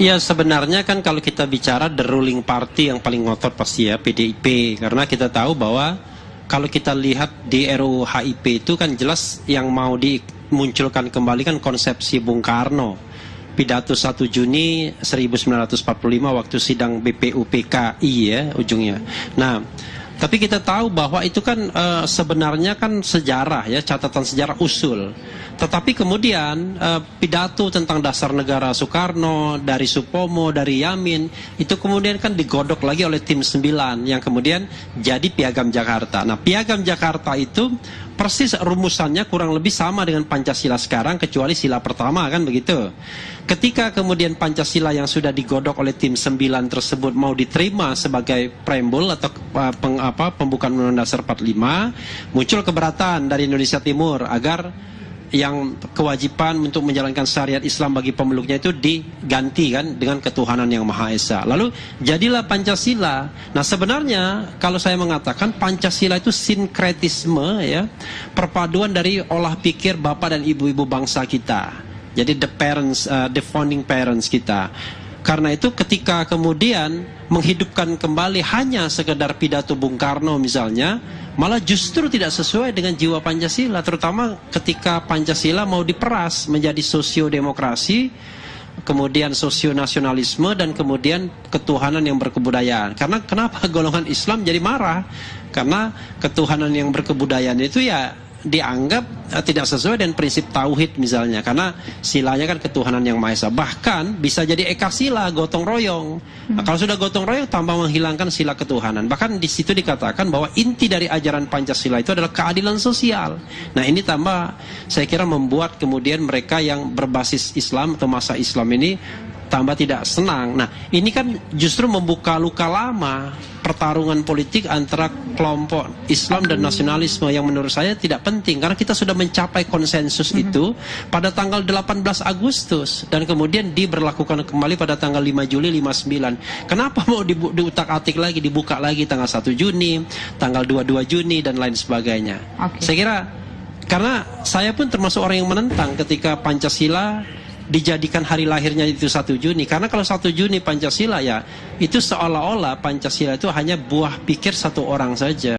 Ya sebenarnya kan kalau kita bicara the ruling party yang paling ngotot pasti ya PDIP, karena kita tahu bahwa kalau kita lihat di RUU HIP itu kan jelas yang mau dimunculkan kembali kan konsepsi Bung Karno, pidato 1 Juni 1945 waktu sidang BPUPKI ya ujungnya. Nah, tapi kita tahu bahwa itu kan sebenarnya kan sejarah ya, catatan sejarah usul. Tetapi kemudian pidato tentang dasar negara Soekarno, dari Supomo, dari Yamin, itu kemudian kan digodok lagi oleh tim 9 yang kemudian jadi Piagam Jakarta. Nah, Piagam Jakarta itu persis rumusannya kurang lebih sama dengan Pancasila sekarang, kecuali sila pertama kan begitu. Ketika kemudian Pancasila yang sudah digodok oleh tim 9 tersebut mau diterima sebagai preambul atau pembukaan Undang-Undang Dasar 45, muncul keberatan dari Indonesia Timur agar yang kewajiban untuk menjalankan syariat Islam bagi pemeluknya itu diganti kan dengan ketuhanan yang Maha Esa. Lalu jadilah Pancasila. Nah sebenarnya kalau saya mengatakan Pancasila itu sinkretisme ya, perpaduan dari olah pikir bapak dan ibu-ibu bangsa kita. Jadi the founding parents kita. Karena itu ketika kemudian menghidupkan kembali hanya sekedar pidato Bung Karno misalnya, malah justru tidak sesuai dengan jiwa Pancasila, terutama ketika Pancasila mau diperas menjadi sosiodemokrasi, kemudian sosionasionalisme, dan kemudian ketuhanan yang berkebudayaan. Karena kenapa golongan Islam jadi marah? Karena ketuhanan yang berkebudayaan itu ya dianggap tidak sesuai dengan prinsip tauhid misalnya, karena silanya kan ketuhanan yang Maha Esa. Bahkan bisa jadi eka sila, gotong royong. Nah, kalau sudah gotong royong tambah menghilangkan sila ketuhanan. Bahkan di situ dikatakan bahwa inti dari ajaran Pancasila itu adalah keadilan sosial. Nah, ini tambah saya kira membuat kemudian mereka yang berbasis Islam atau masa Islam ini tambah tidak senang. Nah, ini kan justru membuka luka lama pertarungan politik antara kelompok Islam dan nasionalisme yang menurut saya tidak penting, karena kita sudah mencapai konsensus itu pada tanggal 18 Agustus dan kemudian diberlakukan kembali pada tanggal 5 Juli 59. Kenapa mau diutak-atik lagi, dibuka lagi tanggal 1 Juni, tanggal 22 Juni dan lain sebagainya. Saya kira karena saya pun termasuk orang yang menentang ketika Pancasila dijadikan hari lahirnya itu 1 Juni. Karena kalau 1 Juni Pancasila ya, itu seolah-olah Pancasila itu hanya buah pikir satu orang saja.